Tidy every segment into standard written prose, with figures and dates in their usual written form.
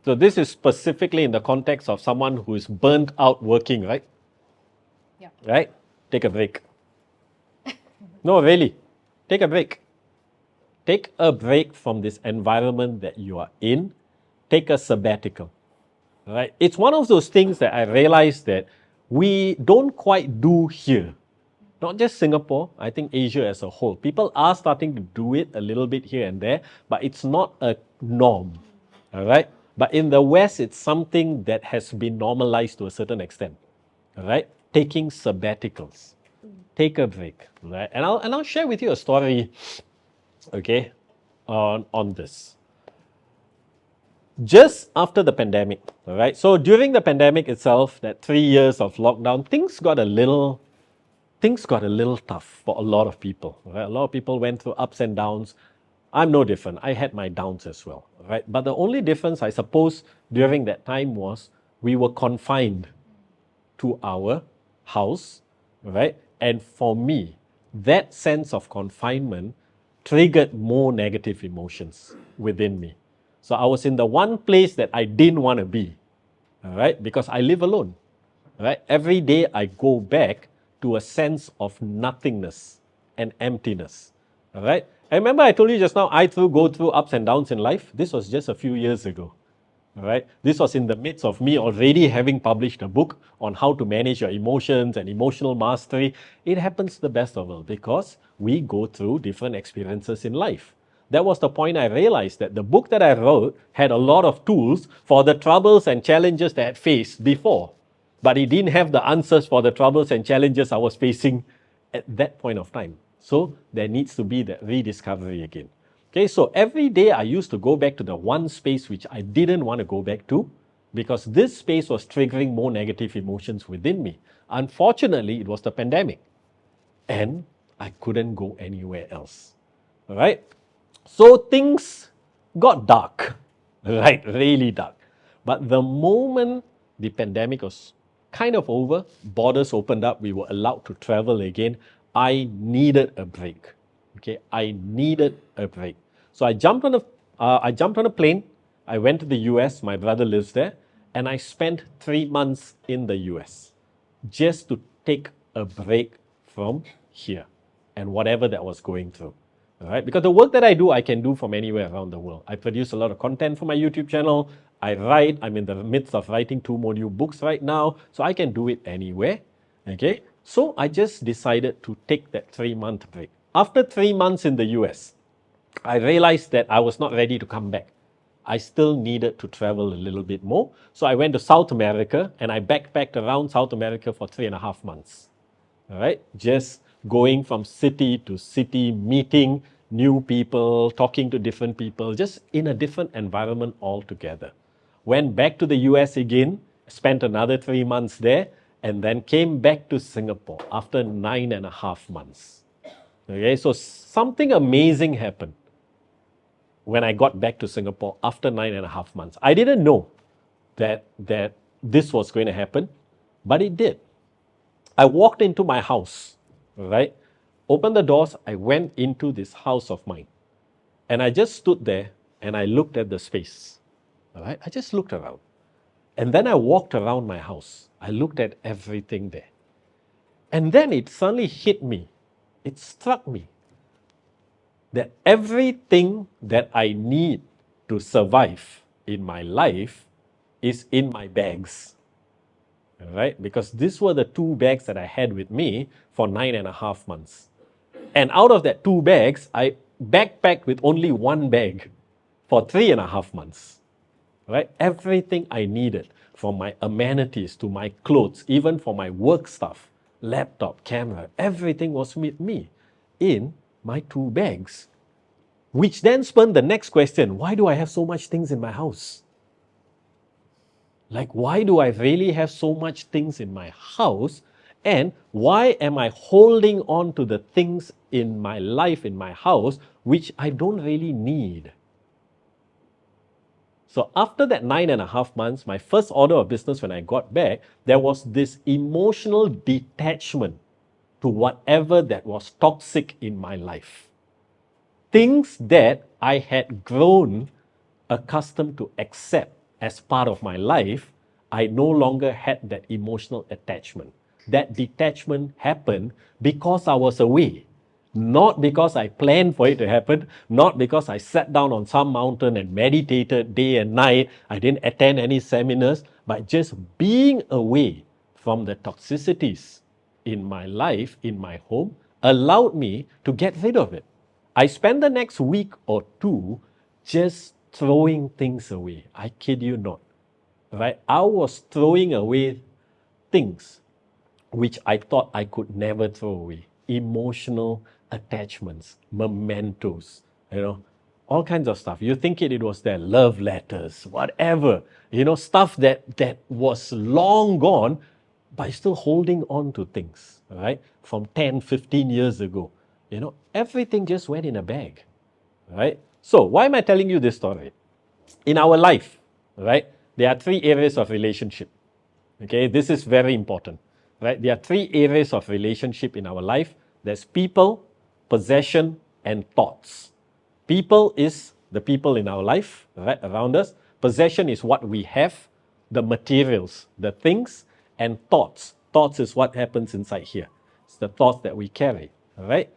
So this is specifically in the context of someone who is burnt out working, right? Yeah. Right? Take a break. No, really. Take a break. Take a break from this environment that you are in. Take a sabbatical. Right? It's one of those things that I realized that we don't quite do here. Not just Singapore, I think Asia as a whole. People are starting to do it a little bit here and there, but it's not a norm. All right? But in the West, it's something that has been normalized to a certain extent. All right? Taking sabbaticals. Take a break. Right? And I'll share with you a story, okay, on this. Just after the pandemic, all right? So during the pandemic itself, that 3 years of lockdown, things got a little tough for a lot of people. Right? A lot of people went through ups and downs. I'm no different. I had my downs as well. Right? But the only difference, I suppose, during that time was we were confined to our house. Right? And for me, that sense of confinement triggered more negative emotions within me. So I was in the one place that I didn't want to be. All right? Because I live alone. Right? Every day I go back to a sense of nothingness and emptiness. All right? And remember I told you just now, I too go through ups and downs in life. This was just a few years ago. All right? This was in the midst of me already having published a book on how to manage your emotions and emotional mastery. It happens to the best of us because we go through different experiences in life. That was the point I realized that the book that I wrote had a lot of tools for the troubles and challenges that I had faced before. But it didn't have the answers for the troubles and challenges I was facing at that point of time. So there needs to be that rediscovery again. Okay, so every day I used to go back to the one space which I didn't want to go back to because this space was triggering more negative emotions within me. Unfortunately, it was the pandemic and I couldn't go anywhere else. All right, so things got dark, right? Really dark. But the moment the pandemic was kind of over, borders opened up, we were allowed to travel again, I needed a break. Okay, I needed a break. So I jumped on a plane. I went to the US. My brother lives there, and I spent 3 months in the US just to take a break from here and whatever that was going through. All right, because the work that I do, I can do from anywhere around the world. I produce a lot of content for my YouTube channel. I write. I'm in the midst of writing 2 more new books right now, so I can do it anywhere. Okay, so I just decided to take that 3-month break. After 3 months in the US, I realized that I was not ready to come back. I still needed to travel a little bit more. So I went to South America and I backpacked around South America for 3.5 months. All right, just going from city to city, meeting new people, talking to different people, just in a different environment altogether. Went back to the US again, spent another 3 months there, and then came back to Singapore after 9.5 months. Okay, so something amazing happened when I got back to Singapore after 9.5 months. I didn't know that this was going to happen, but it did. I walked into my house, right? Opened the doors, I went into this house of mine. And I just stood there and I looked at the space. All right? I just looked around. And then I walked around my house. I looked at everything there. And then it suddenly hit me. It struck me that everything that I need to survive in my life is in my bags. All right? Because these were the 2 bags that I had with me for 9.5 months. And out of that 2 bags, I backpacked with only 1 bag for 3.5 months. Right? Everything I needed, from my amenities to my clothes, even for my work stuff, laptop, camera, everything was with me in my 2 bags. Which then spurred the next question, why do I have so much things in my house? Like, why do I really have so much things in my house? And why am I holding on to the things in my life, in my house, which I don't really need? So after that 9.5 months, my first order of business when I got back, there was this emotional detachment to whatever that was toxic in my life. Things that I had grown accustomed to accept as part of my life, I no longer had that emotional attachment. That detachment happened because I was away. Not because I planned for it to happen, not because I sat down on some mountain and meditated day and night. I didn't attend any seminars, but just being away from the toxicities in my life, in my home, allowed me to get rid of it. I spent the next week or two just throwing things away. I kid you not. Right? I was throwing away things which I thought I could never throw away. Emotional attachments, mementos, all kinds of stuff. You think it was their love letters, whatever, stuff that was long gone, but you're still holding on to things, right? From 10, 15 years ago. Everything just went in a bag, right? So why am I telling you this story? In our life, right, there are 3 areas of relationship. Okay, this is very important, right? There are 3 areas of relationship in our life. There's people, possession, and thoughts. People is the people in our life, right, around us. Possession is what we have, the materials, the things, and thoughts. Thoughts is what happens inside here. It's the thoughts that we carry, all right?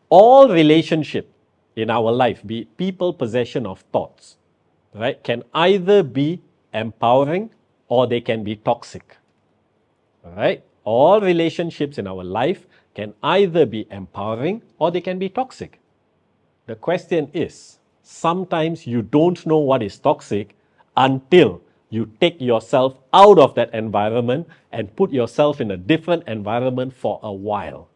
All relationship in our life, be it people, possession, of thoughts, right, can either be empowering or they can be toxic. All right? All relationships in our life can either be empowering or they can be toxic. The question is, sometimes you don't know what is toxic until you take yourself out of that environment and put yourself in a different environment for a while.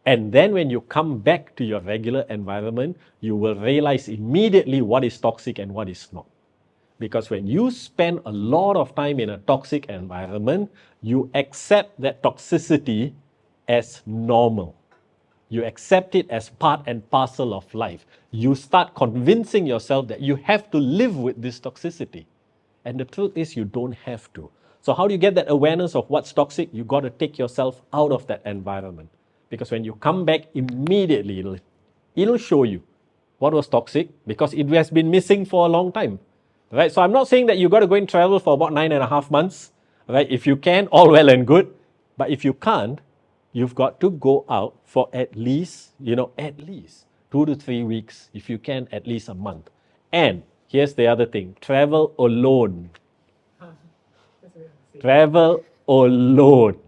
And then when you come back to your regular environment, you will realize immediately what is toxic and what is not. Because when you spend a lot of time in a toxic environment, you accept that toxicity as normal. You accept it as part and parcel of life. You start convincing yourself that you have to live with this toxicity. And the truth is you don't have to. So how do you get that awareness of what's toxic? You got to take yourself out of that environment. Because when you come back immediately, it'll show you what was toxic because it has been missing for a long time. Right? So I'm not saying that you got to go and travel for about 9.5 months. Right? If you can, all well and good. But if you can't, you've got to go out for at least 2 to 3 weeks. If you can, at least a month. And here's the other thing. Travel alone. Travel alone.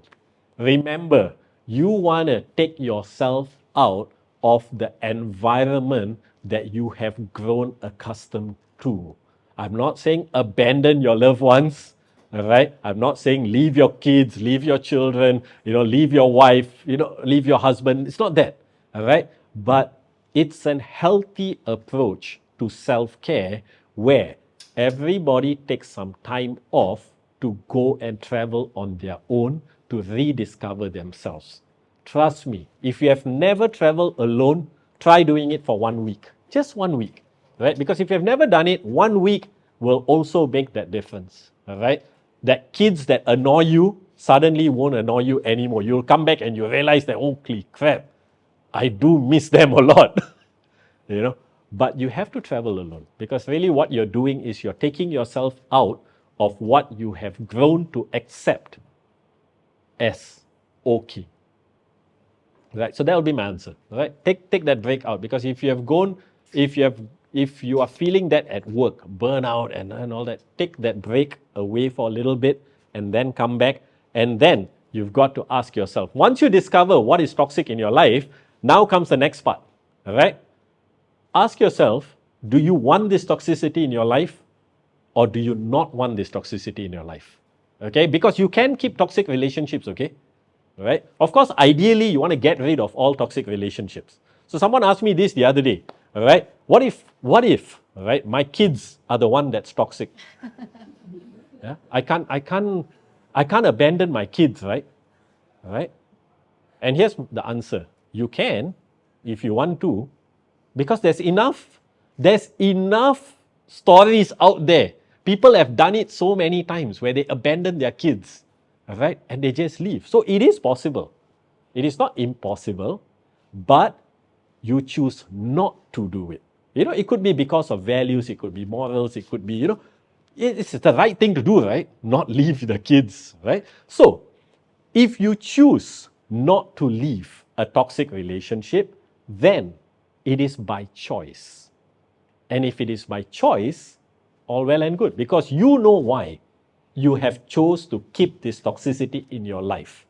Remember, you want to take yourself out of the environment that you have grown accustomed to. I'm not saying abandon your loved ones, all right? I'm not saying leave your kids, leave your children, leave your wife, leave your husband. It's not that, all right? But it's an healthy approach to self-care where everybody takes some time off to go and travel on their own to rediscover themselves. Trust me, if you have never traveled alone, try doing it for 1 week. Just 1 week, right? Because if you have never done it, 1 week will also make that difference, all right? That kids that annoy you suddenly won't annoy you anymore. You'll come back and you realize that, holy crap, I do miss them a lot, But you have to travel alone because really what you're doing is you're taking yourself out of what you have grown to accept as okay. Right, so that will be my answer. Right, take that break out because if you are feeling that at work, burnout and all that, take that break away for a little bit and then come back. And then you've got to ask yourself, once you discover what is toxic in your life, now comes the next part. All right, ask yourself, do you want this toxicity in your life or do you not want this toxicity in your life? Okay, because you can keep toxic relationships, okay? Right? Of course, ideally, you want to get rid of all toxic relationships. So someone asked me this the other day, all right? What if, all right, my kids are the one that's toxic? Yeah? I can't abandon my kids, right? All right? And here's the answer. You can, if you want to, because there's enough stories out there. People have done it so many times where they abandon their kids. All right, and they just leave. So it is possible. It is not impossible, but you choose not to do it. It could be because of values, it could be morals, it could be, it's the right thing to do, right? Not leave the kids, right? So, if you choose not to leave a toxic relationship, then it is by choice. And if it is by choice, all well and good, because you know why you have chose to keep this toxicity in your life.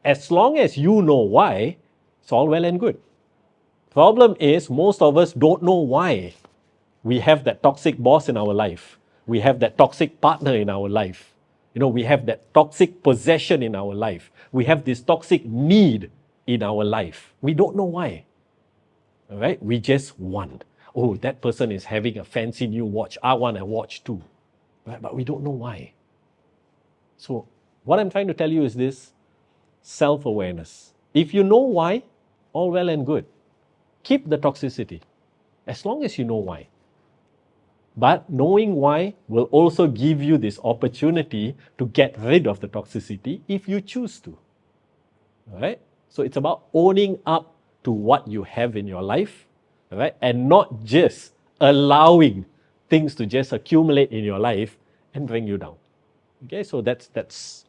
As long as you know why, it's all well and good. Problem is, most of us don't know why we have that toxic boss in our life. We have that toxic partner in our life. We have that toxic possession in our life. We have this toxic need in our life. We don't know why. All right? We just want. Oh, that person is having a fancy new watch. I want a watch too. Right? But we don't know why. So, what I'm trying to tell you is this: self-awareness. If you know why, all well and good. Keep the toxicity, as long as you know why. But knowing why will also give you this opportunity to get rid of the toxicity if you choose to. All right? So it's about owning up to what you have in your life, all right? And not just allowing things to just accumulate in your life and bring you down. Okay, so that's